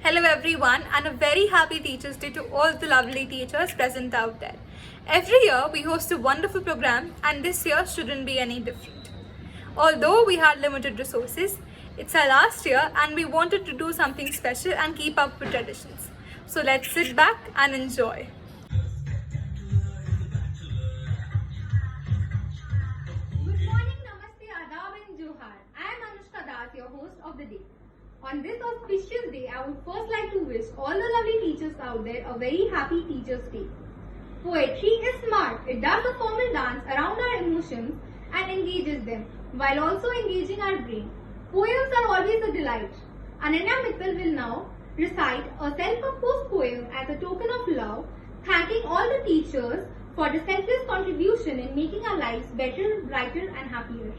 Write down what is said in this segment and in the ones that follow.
Hello everyone and a very happy Teachers Day to all the lovely teachers present out there. Every year we host a wonderful program and this year shouldn't be any different. Although we had limited resources, it's our last year and we wanted to do something special and keep up with traditions. So let's sit back and enjoy. Good morning, Namaste, Adab and Johar. I am Anushka Das, your host of the day. On this auspicious day, I would first like to wish all the lovely teachers out there a very happy Teachers' Day. Poetry is smart. It does a formal dance around our emotions and engages them, while also engaging our brain. Poems are always a delight. Ananya Mittal will now recite a self-composed poem as a token of love, thanking all the teachers for the selfless contribution in making our lives better, brighter and happier.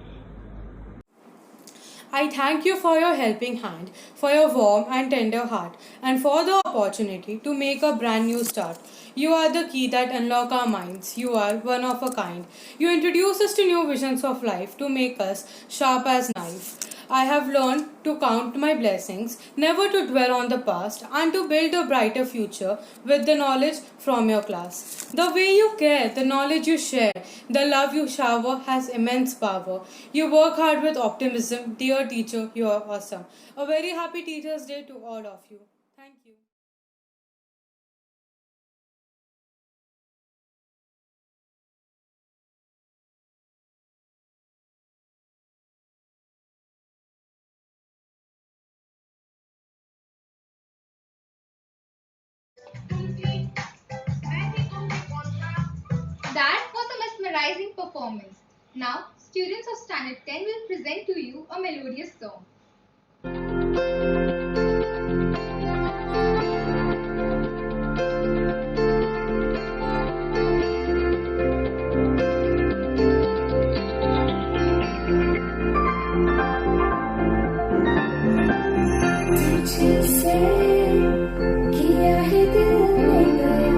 I thank you for your helping hand, for your warm and tender heart, and for the opportunity to make a brand new start. You are the key that unlock our minds. You are one of a kind. You introduce us to new visions of life to make us sharp as knife. I have learned to count my blessings, never to dwell on the past, and to build a brighter future with the knowledge from your class. The way you care, the knowledge you share, the love you shower has immense power. You work hard with optimism. Dear teacher, you are awesome. A very happy Teachers' Day to all of you. Thank you. That was a mesmerizing performance. Now, students of Standard 10 will present to you a melodious song. तुझसे किया है दिल में गया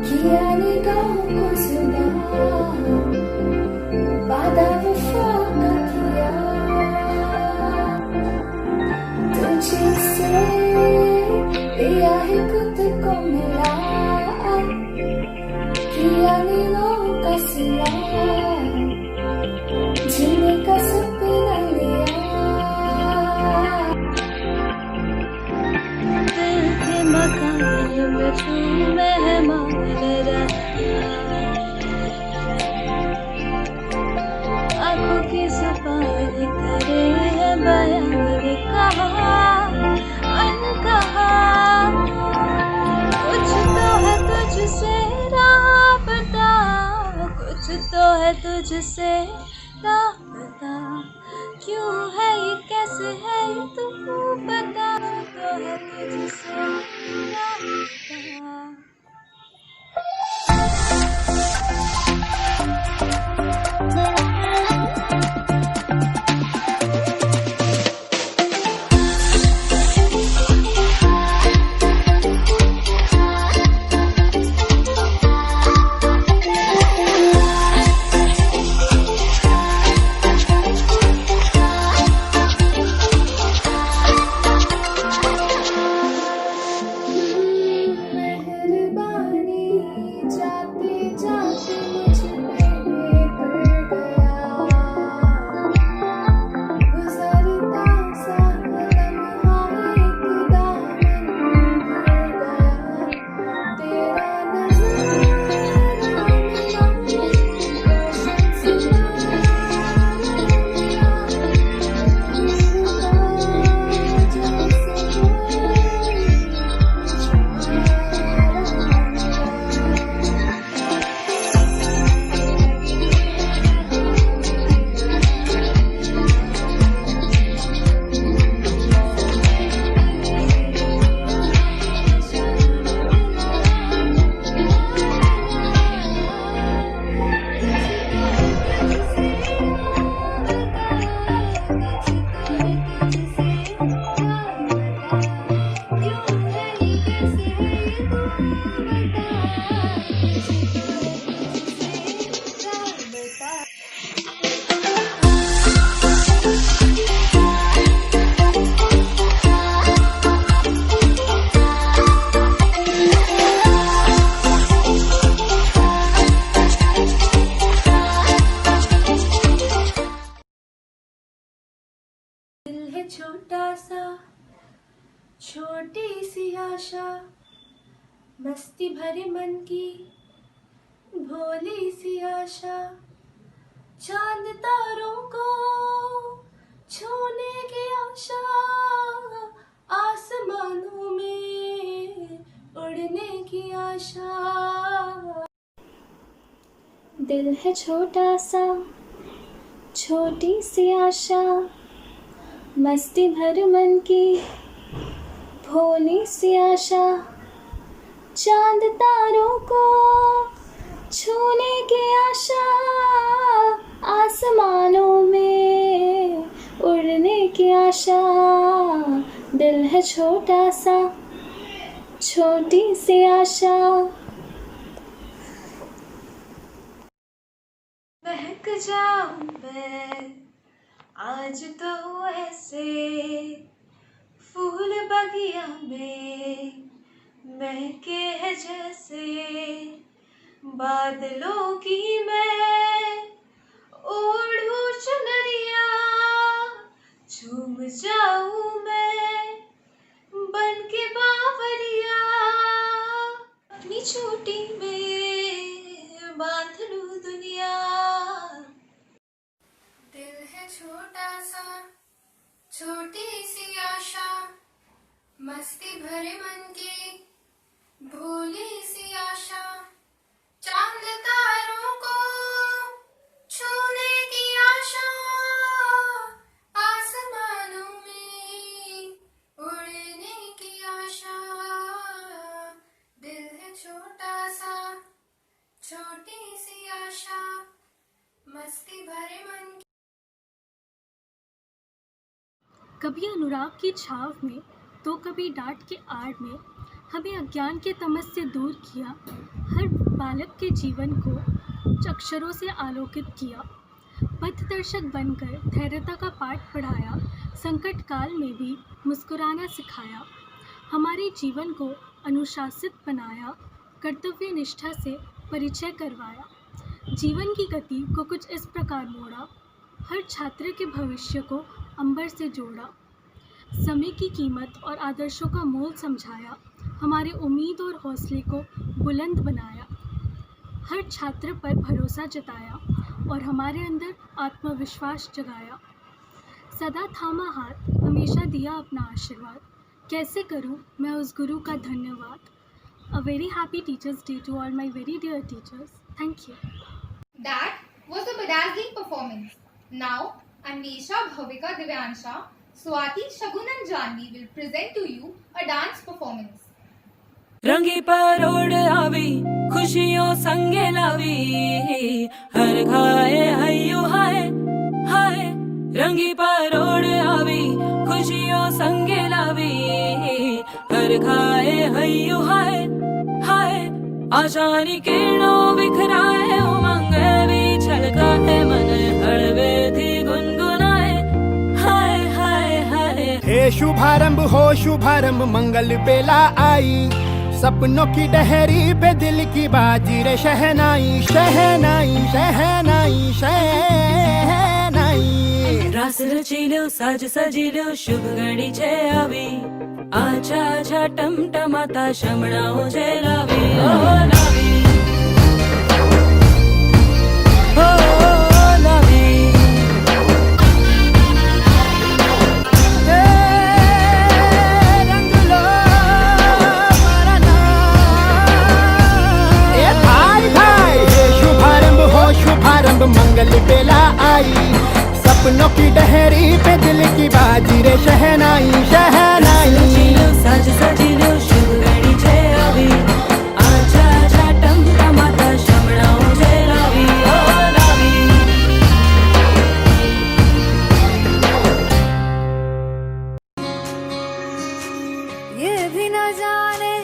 किया निगाहों को सुना वादा वफा का किया तुझसे दिया है खुद को मिला किया नीलों का सिला जीने का सपना लिया दिल के मकान में तू मेहमान रहा आंखों की जुबान करे है बयान कहा अनकहा कुछ तो है तुझसे राबता कुछ तो है तुझसे राबता क्यों है ये कैसे है ये तू बता तो है तुझसे राबता छोटा सा छोटी सी आशा, मस्ती भरे मन की भोली सी आशा, चांद तारों को छूने की आशा, आसमानों में उड़ने की आशा। दिल है छोटा सा छोटी सी आशा, मस्ती भर मन की भोली सी आशा, चांद तारों को छूने की आशा, आसमानों में उड़ने की आशा। दिल है छोटा सा छोटी सी आशा। महक जाऊं मैं आज तो ऐसे, फूल बगिया में महके है जैसे, बादलों की मैं ओढ़ूं चुनरिया, झूम जाऊं मैं बन के बावरिया, अपनी चोटी में बांध लूं दुनिया। दिल है छोटा सा छोटी सी आशा, मस्ती भरे मन की भोली सी आशा, चांद तारों को छूने की आशा, आसमानों में उड़ने की आशा। दिल है छोटा सा छोटी सी आशा, मस्ती भरे मन की। कभी अनुराग की छाव में तो कभी डांट के आड़ में हमें अज्ञान के तमस से दूर किया, हर बालक के जीवन को अक्षरों से आलोकित किया, पथदर्शक बनकर धैर्यता का पाठ पढ़ाया, संकट काल में भी मुस्कुराना सिखाया, हमारे जीवन को अनुशासित बनाया, कर्तव्य निष्ठा से परिचय करवाया, जीवन की गति को कुछ इस प्रकार मोड़ा, हर छात्र के भविष्य को अंबर से जोड़ा, समय की कीमत और आदर्शों का मोल समझाया, हमारे उम्मीद और हौसले को बुलंद बनाया, हर छात्र पर भरोसा जताया और हमारे अंदर आत्मविश्वास जगाया, सदा थामा हाथ, हमेशा दिया अपना आशीर्वाद, कैसे करूं मैं उस गुरु का धन्यवाद। A very happy Teachers' Day to all my very dear teachers. Thank you. That was a bedazzling performance. Now, Anvesha, Bhavika, Divyansha, Swati, Shagun and Janvi will present to you a dance performance. रंगी परोड़ आवी खुशियों संगे लावी, हर घाए हयो हाय हाय। रंगी परोड़ आवी खुशियों संगे लावी, हर घाए हयो हाय हाय। आशानी किरणों बिखराए उमंग भी छलकाए, मन हड़वे थी गुनगुनाए हाय हाय हाय। हे शुभारंभ हो शुभारंभ मंगल बेला आई, सपनों की डहरी पे दिल की बाजी रे शहनाई शहनाई शहनाई शहनाई। रास रचिलो साज सजिलो शुभ घड़ी छे आवी, आछा आछा टमटमाता शमणाओ जे लावी ओ लावी ओ लावी। शुभारंभ मंगल बेला आई, सपनों की डहरी पे दिल की बाजी रे शहनाई शहनाई। साज सजिलो शुभ घड़ी छे आवी, आछा आछा टमटमाता शमणाओ जे लावी ओ लावी। ये भी न जाने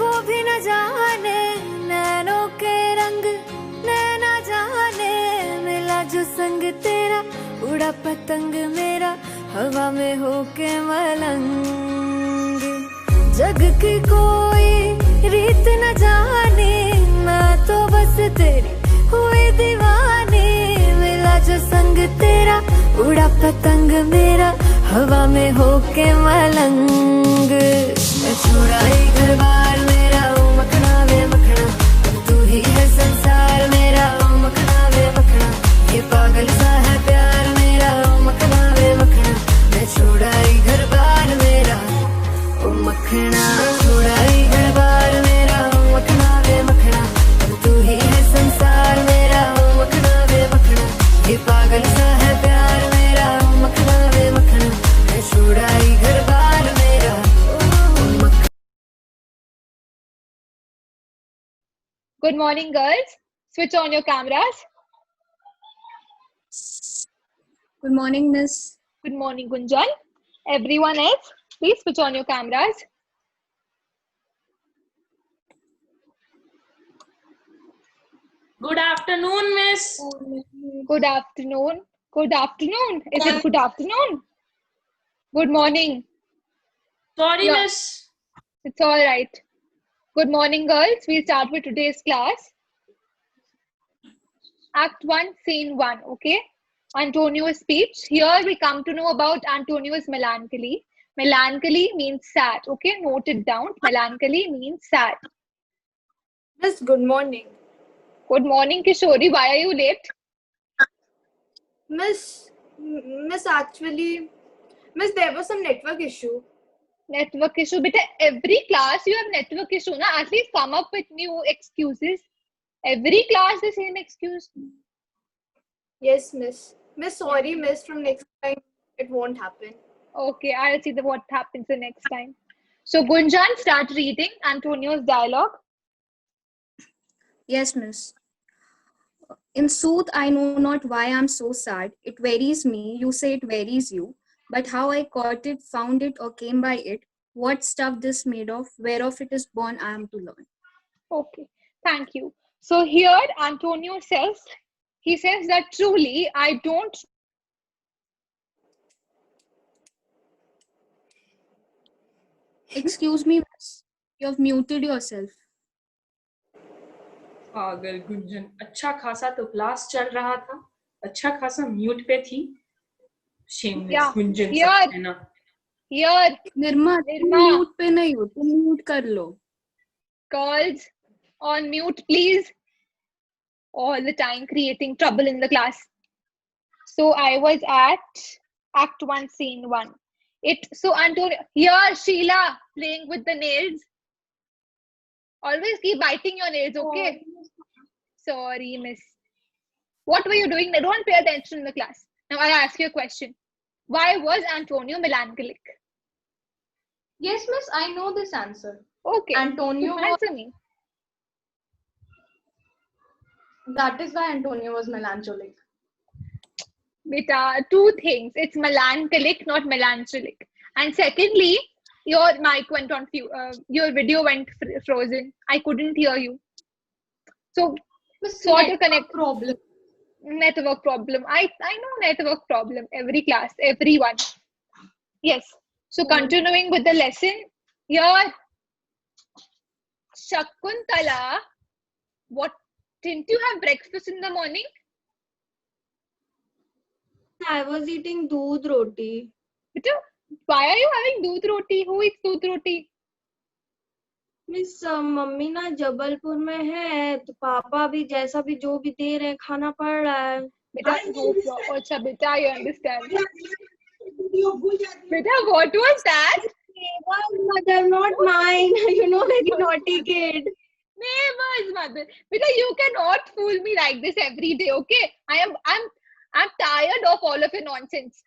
वो भी न जाने, नैनों के रंग नैना जाने, मिला जो संग तेरा उड़ा पतंग मेरा हवा में होके मलंग। जग की कोई रीत न जाने, मैं तो बस तेरी हुई दीवानी, मिला जो संग तेरा उड़ा पतंग मेरा हवा में होके मलंग मैं छुड़ाई घर बार मेरा ओ मखना वे मखना तू ही है संसार मेरा ओ मखना वे मखना ये पागल सा है प्यार मेरा ओ मखना वे मखना मैं छुड़ाई घर बार मेरा ओ मखना छुड़ाई घर बार मेरा ओ मखना वे मखना तू ही है संसार मेरा ओ मखना वे मखना ये पागल सा है प्यार मेरा ओ मखना वे मखना मैं छुड़ाई घर बार मेरा ओ मखना। Good morning, girls. Switch on your cameras. Good morning, Miss. Good morning, Gunjan. Everyone else, please switch on your cameras. Good afternoon, Miss. Good afternoon. Good afternoon. Is it good afternoon? Good morning. Sorry, Yeah. Miss. It's all right. Good morning, girls. We'll start with today's class. Act 1, Scene 1, okay? Antonio's speech. Here we come to know about Antonio's melancholy. Melancholy means sad, okay? Note it down. Melancholy means sad. Miss, good morning. Good morning, Kishori. Why are you late? Miss, actually, Miss, there was some network issue. Network issue. Beta, every class you have network issue, na? At least come up with new excuses. Every class the same excuse. Yes, Miss. Miss, sorry, Miss. From next time, it won't happen. Okay, I'll see what happens the next time. So, Gunjan, start reading Antonio's dialogue. Yes, Miss. In sooth, I know not why I'm so sad. It wearies me. You say it wearies you. But how I caught it, found it, or came by it, what stuff this made of, whereof it is born, I am to learn. Okay, thank you. So here Antonio says, he says that truly I don't. Excuse me, Miss. You have muted yourself. पागल गुंजन, अच्छा खासा तो class चल रहा था, अच्छा खासा mute पे थी। Shameless Yeah, Gunjan here. सब है ना। Here, निर्मा, निर्मा. म्यूट पे नहीं हो, तुम म्यूट कर लो. girls, on mute, please. All the time creating trouble in the class. So I was at Act 1, Scene 1. So Antonio, here Sheila playing with the nails. Always keep biting your nails, okay? Sorry, miss. What were you doing? Don't pay attention in the class. Now I'll ask you a question. Why was Antonio melancholic? Yes, Miss. I know this answer. Okay. Antonio was, Answer me. that is why Antonio was melancholic. Beta, two things. It's melancholic, not melancholic. And secondly, your mic went on, your video went frozen. I couldn't hear you. So, Miss, sort of connect. problem. Network problem. I know network problem. Every class, everyone. Yes. So, continuing with the lesson. Here, Shakuntala, what, didn't you have breakfast in the morning? I was eating doodh roti. Beta, why are you having doodh roti? Who eats doodh roti? Miss mummy ना जबलपुर में है तो पापा भी जैसा भी जो भी दे रहे हैं खाना पड़ रहा है. Beta, no problem. Acha, beta, I understand. Beta, what was that? Mother, not mine. You know, very naughty kid. Neighbor's mother. Beta, you cannot fool me like this every day, okay? I'm tired of all of your nonsense.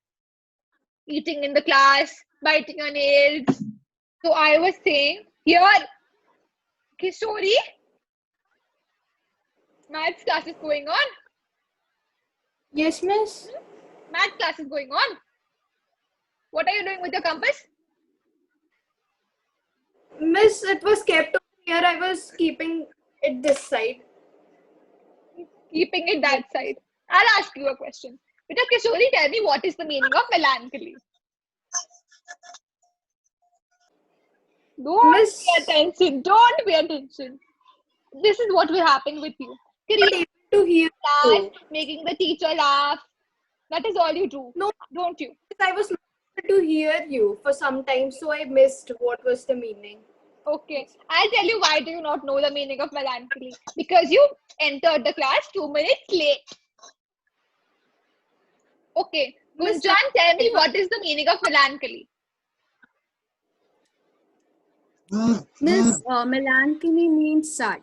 Eating in the class, biting your nails. So I was saying, here, Kishori, maths class is going on. Yes, Miss. Maths class is going on. What are you doing with your compass? Miss, it was kept over here. I was keeping it this side. Keeping it that side. I'll ask you a question. Beta, Kishori, tell me what is the meaning of melancholy? Don't Miss- pay attention. Don't pay attention. This is what will happen with you. Creating To hear class, you. making the teacher laugh. That is all you do. No. Don't you? I was not to hear you for some time, so I missed what was the meaning. Okay, I'll tell you why do you not know the meaning of melancholy. Because you entered the class 2 minutes late. Okay, Gunjan, tell me what is the meaning of melancholy? Miss, melancholy means sad.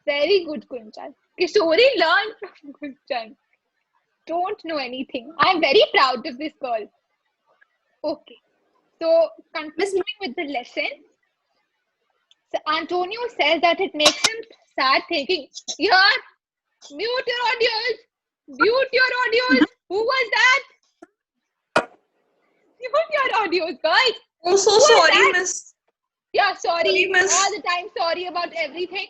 Very good, Gunjan. Kishori, learn from Gunjan. Don't know anything. I'm very proud of this girl. Okay, so continuing with the lesson. So Antonio says that it makes him sad thinking, here, mute your audios. Mute your audios. Who was that? Mute your audios, guys. Oh, so Who was sorry, that? miss. Yeah, sorry. Sorry, miss. All the time, sorry about everything.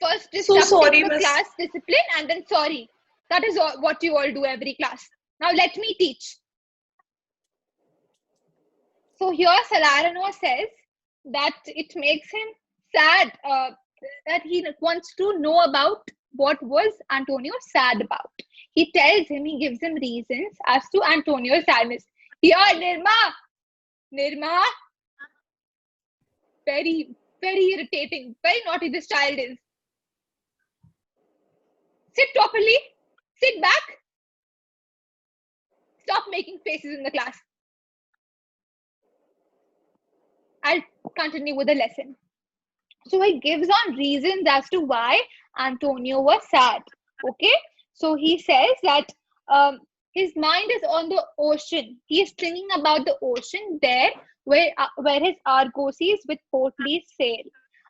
First, So sorry, disrupting the miss. class discipline, and then sorry. That is what you all do every class. Now let me teach. So here Salarino says that it makes him sad, that he wants to know about what was Antonio sad about. He gives him reasons as to Antonio's sadness. Here, Nirma, very, very irritating, very naughty this child is. Sit properly, sit back. Stop making faces in the class. I'll continue with the lesson. So he gives on reasons as to why Antonio was sad. Okay, so he says that his mind is on the ocean. He is thinking about the ocean there, where his argosies with portly sail.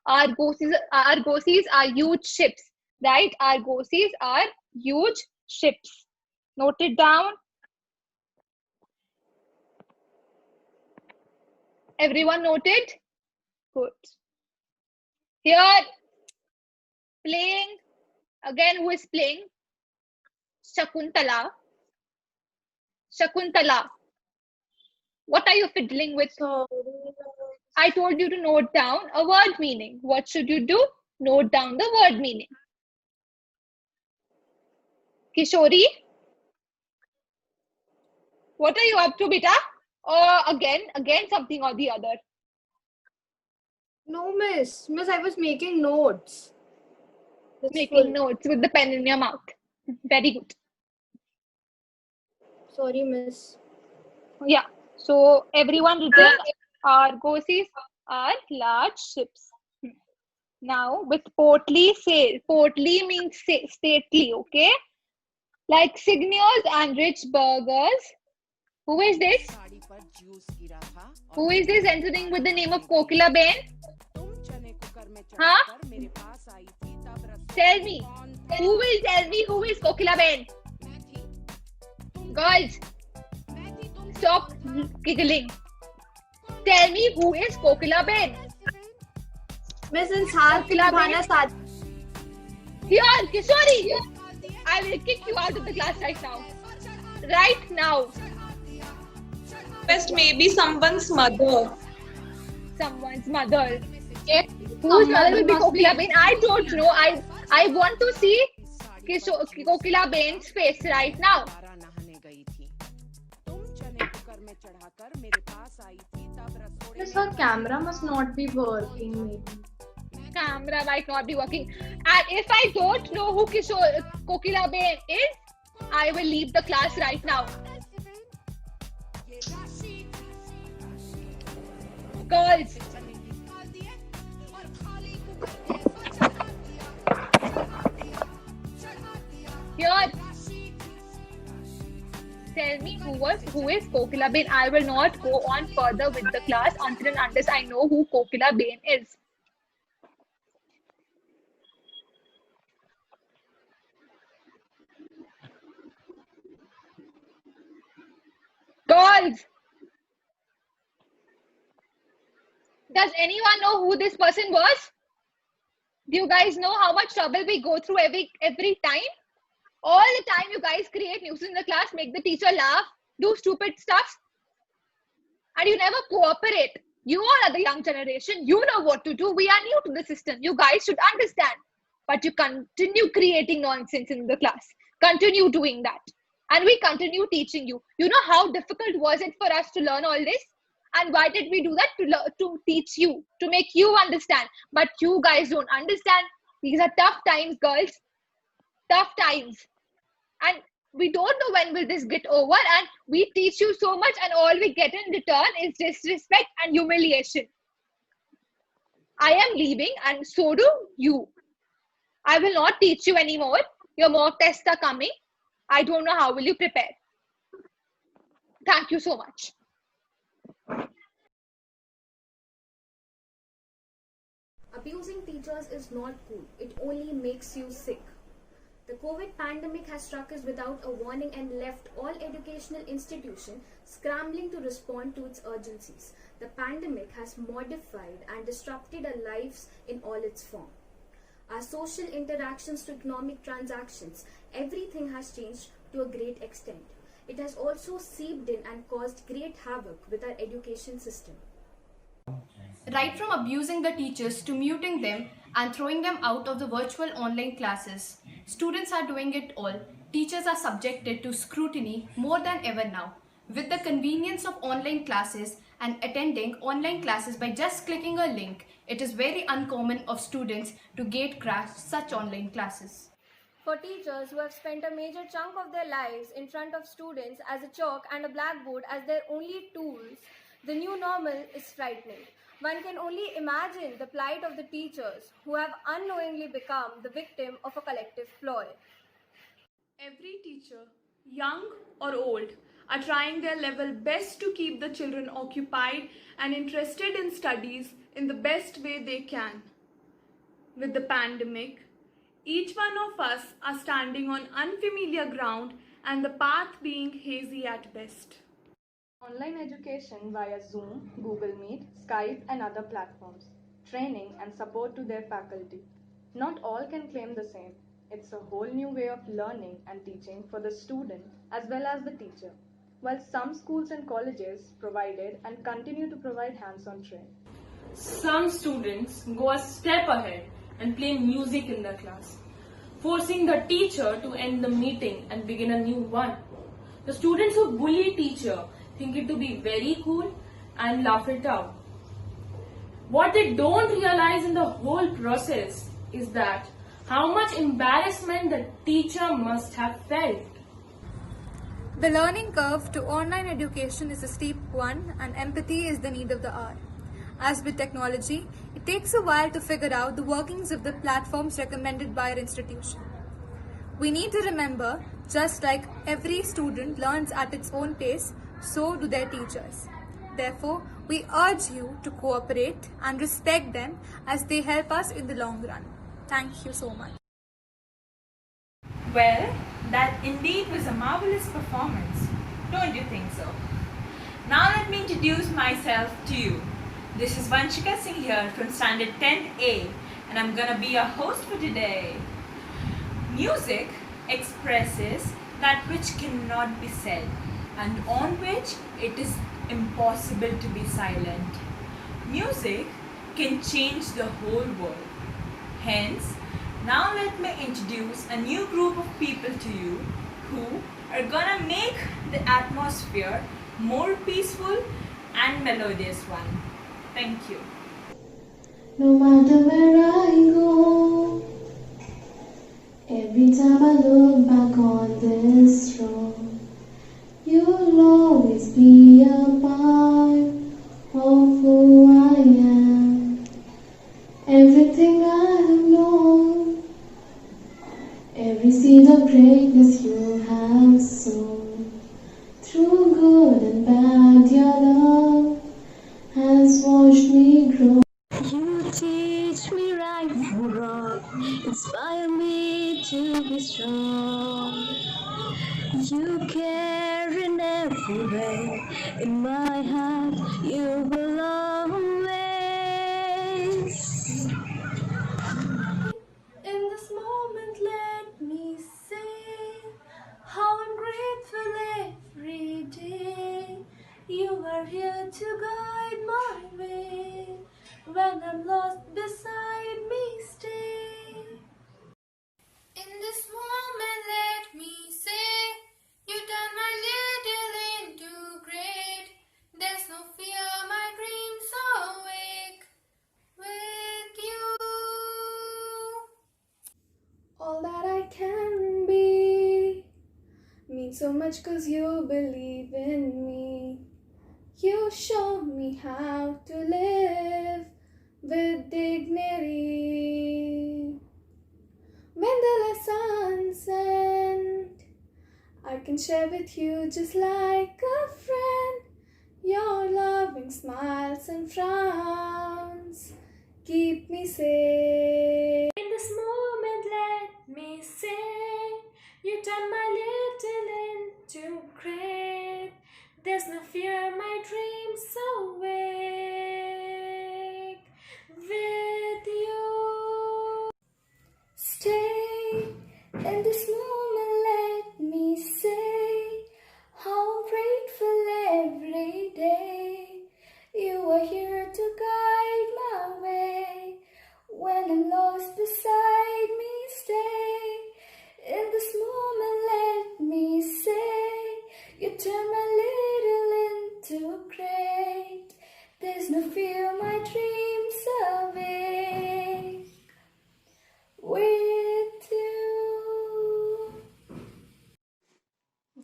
Argosies are huge ships, right? Argosies are huge ships. Note it down. Everyone noted? Good. Here, playing, again, who is playing? Shakuntala. Shakuntala. What are you fiddling with? I told you to note down a word meaning. What should you do? Note down the word meaning. Kishori? What are you up to, beta? Or again something or the other? No, miss. Miss, I was making notes. Making notes with the pen in your mouth. Very good. Sorry, miss. Yeah. So everyone written, argosies are large ships. Now with portly sail. Portly means stately, okay? Like Signiors and rich burgers. Who is this? Who is this entering with the name of Kokila Ben? Huh? Tell me. Who will tell me who is Kokila Ben? Girls, stop giggling. Tell me who is Kokila Ben? Miss, in Kokila Ben. Here, Kishori. I will kick you out of the class right now. Right now. Best maybe someone's mother. Someone's mother. Okay. Whose mother will be Kokila Ben? I don't know. I want to see Kokila Ben's face right now. Miss, her camera must not be working, maybe. Camera might not be working. And if I don't know who Kokila Ben is, I will leave the class right now. Girls. Here. Tell me who is Kokila Ben. I will not go on further with the class until and unless I know who Kokila Ben is. Girls! Does anyone know who this person was? Do you guys know how much trouble we go through every time? All the time you guys create nuisance in the class, make the teacher laugh, do stupid stuff, and you never cooperate. You all are the young generation. You know what to do. We are new to the system. You guys should understand. But you continue creating nonsense in the class. Continue doing that. and we continue teaching you. You know how difficult was it for us to learn all this? And why did we do that? To teach you, to make you understand. But you guys don't understand. These are tough times, girls. Tough times. And we don't know when will this get over, and we teach you so much and all we get in return is disrespect and humiliation. I am leaving and so do you. I will not teach you anymore. Your mock tests are coming. I don't know how will you prepare. Thank you so much. Abusing teachers is not cool. It only makes you sick. The COVID pandemic has struck us without a warning and left all educational institutions scrambling to respond to its urgencies. The pandemic has modified and disrupted our lives in all its form. Our social interactions to economic transactions, everything has changed to a great extent. It has also seeped in and caused great havoc with our education system. Right from abusing the teachers to muting them and throwing them out of the virtual online classes, students are doing it all. Teachers are subjected to scrutiny more than ever now. With the convenience of online classes and attending online classes by just clicking a link, it is very uncommon of students to gatecrash such online classes. For teachers who have spent a major chunk of their lives in front of students as a chalk and a blackboard as their only tools, the new normal is frightening. One can only imagine the plight of the teachers who have unknowingly become the victim of a collective ploy. Every teacher, young or old, are trying their level best to keep the children occupied and interested in studies in the best way they can. With the pandemic, each one of us are standing on unfamiliar ground and the path being hazy at best. Online education via Zoom, Google Meet, Skype and other platforms. Training and support to their faculty. Not all can claim the same. It's a whole new way of learning and teaching for the student as well as the teacher. While some schools and colleges provided and continue to provide hands-on training. Some students go a step ahead and play music in the class, forcing the teacher to end the meeting and begin a new one. The students who bully teacher think it to be very cool and laugh it out. What they don't realize in the whole process is that how much embarrassment the teacher must have felt. The learning curve to online education is a steep one, and empathy is the need of the hour. As with technology, it takes a while to figure out the workings of the platforms recommended by our institution. We need to remember, just like every student learns at its own pace, so do their teachers. Therefore, we urge you to cooperate and respect them as they help us in the long run. Thank you so much. Well, that indeed was a marvelous performance. Don't you think so? Now let me introduce myself to you. This is Vanshika Singh here from Standard 10A, and I'm gonna be your host for today. Music expresses that which cannot be said, and on which it is impossible to be silent. Music can change the whole world. Hence, now let me introduce a new group of people to you who are gonna make the atmosphere more peaceful and melodious one. Thank you. No matter where I go, every time I look back on this road, you'll always be a part of who I am. Everything I have known, every seed of greatness you have sown, through good and bad, your love has watched me grow. You teach me right from wrong, inspire me to be strong. You care in every way, in my heart you will always. In this moment, let me say how I'm grateful every day. You are here to guide my way. When I'm lost, beside me stay. In this moment, let me say, you so much 'cause you believe in me. You show me how to live with dignity. When the lessons end, I can share with you just like a friend. Your loving smiles and frowns keep me safe. In this moment, let me say, you turn my little into great. There's no fear, my dreams awake with you. Stay in this moment, let me say how I'm grateful every day. You are here to guide my way. When I'm lost beside me, stay. In this moment, let me say, you turn my little into great. There's no fear, my dreams awake with you.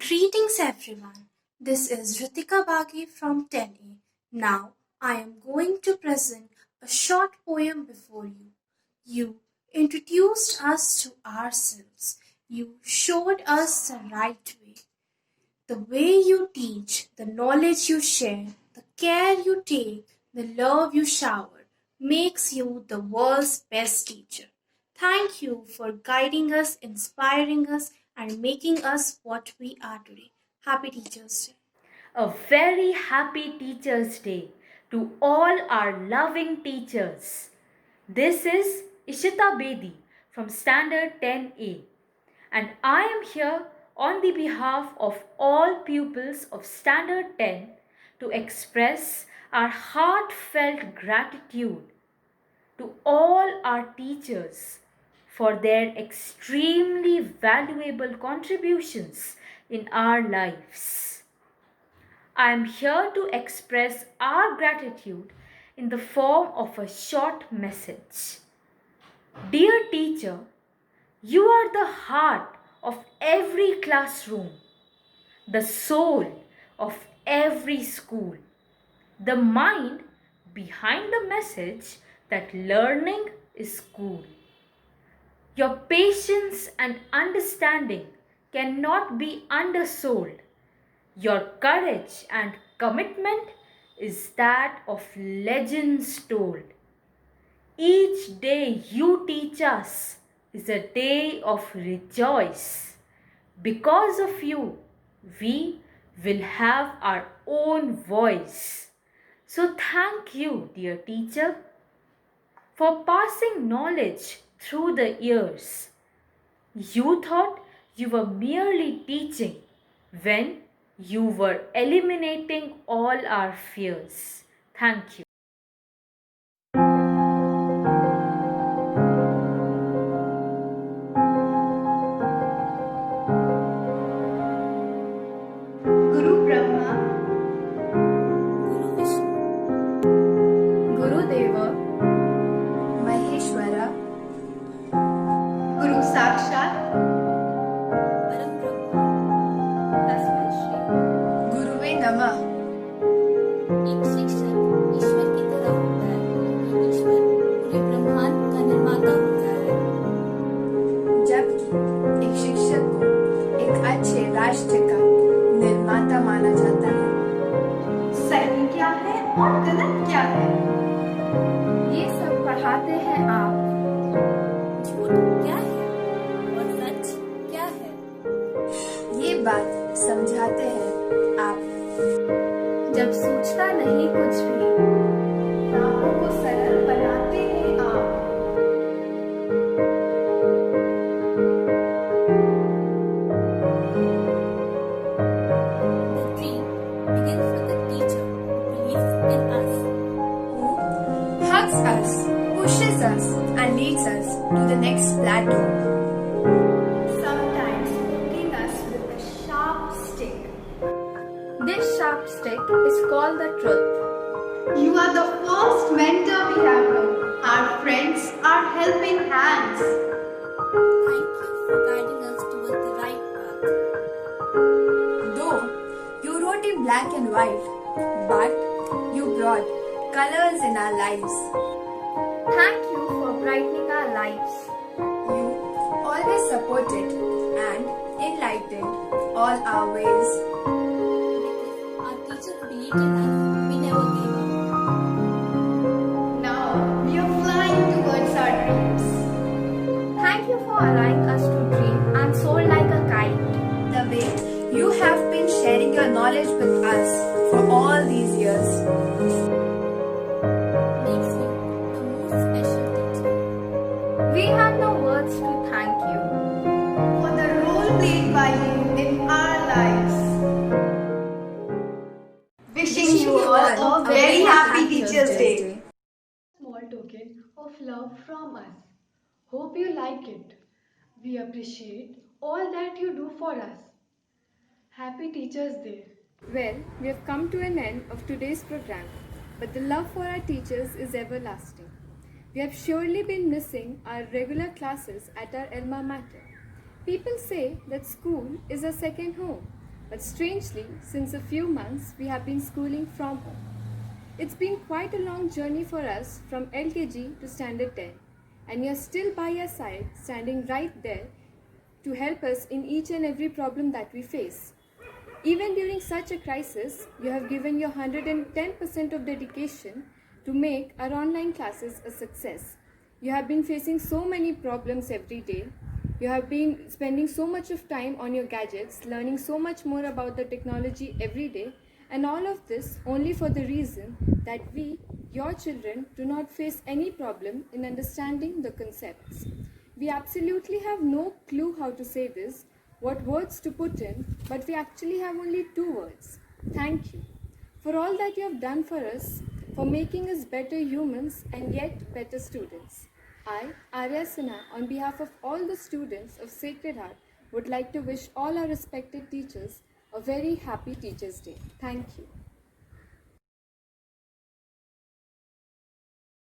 Greetings everyone. This is Ritika Bagi from 10A. Now I am going to present a short poem before you. You introduced us to ourselves. You showed us the right way. The way you teach, the knowledge you share, the care you take, the love you shower, makes you the world's best teacher. Thank you for guiding us, inspiring us, and making us what we are today. Happy Teachers Day. A very happy Teachers' Day to all our loving teachers. This is Ishita Bedi from Standard 10A, and I am here on the behalf of all pupils of Standard 10 to express our heartfelt gratitude to all our teachers for their extremely valuable contributions in our lives. I am here to express our gratitude in the form of a short message. Dear teacher, you are the heart of every classroom, the soul of every school, the mind behind the message that learning is cool. Your patience and understanding cannot be undersold. Your courage and commitment is that of legends told. Each day you teach us is a day of rejoice. Because of you, we will have our own voice. So thank you, dear teacher, for passing knowledge through the years. You thought you were merely teaching when you were eliminating all our fears. Thank you. Guru Brahma, Guru Vishnu, Guru Deva, Maheshwara, Guru Sakshat, Param Brahma, Tasmai Shri, Guruve Namah. एक शिक्षक ईश्वर की तरह होता है, ईश्वर पूरे ब्रह्मांड का निर्माता होता है, जबकि एक शिक्षक को एक अच्छे राष्ट्र का निर्माता माना जाता है। सही क्या है और गलत क्या है, ये सब पढ़ाते हैं आप। झूठ क्या है और सच क्या है, ये बात समझाते हैं आप। जब सोचता नहीं कुछ भी, राहों को सरल बनाते हैं आप। The dream begins with the teacher who believes in us, who hugs us, pushes us, and leads us to the next plateau. Sometimes poking us with a sharp stick. This sharp stick is called the truth. You are the first mentor we have known. Our friends are helping hands. Thank you for guiding us towards the right path. only black and white, but you brought colors in our lives. Thank you for brightening our lives. You always supported and enlightened all our ways. Our teachers believed in us, we never gave up. Now we are flying towards our dreams. Thank you for allowing us to dream and soar like a kite. The way you have been sharing your knowledge with us for all these years. Makes you the most special teacher. We have no words to thank you For the role played by you in our lives. Wishing you all a very happy Teachers' Day. Small token of love from us. Hope you like it. We appreciate all that you do for us. Happy Teachers' Day. Well, we have come to an end of today's program, but the love for our teachers is everlasting. We have surely been missing our regular classes at our alma mater. People say that school is a second home, but strangely, since a few months, we have been schooling from home. It's been quite a long journey for us from LKG to Standard 10, and you're still by our side, standing right there to help us in each and every problem that we face. Even during such a crisis, you have given your 110% of dedication to make our online classes a success. You have been facing so many problems every day. You have been spending so much of time on your gadgets, learning so much more about the technology every day, and all of this only for the reason that we, your children, do not face any problem in understanding the concepts. We absolutely have no clue how to say this, what words to put in, but we actually have only 2 words. Thank you for all that you have done for us, for making us better humans and yet better students. I, Arya Sinha, on behalf of all the students of Sacred Heart, would like to wish all our respected teachers a very happy Teachers' Day. Thank you.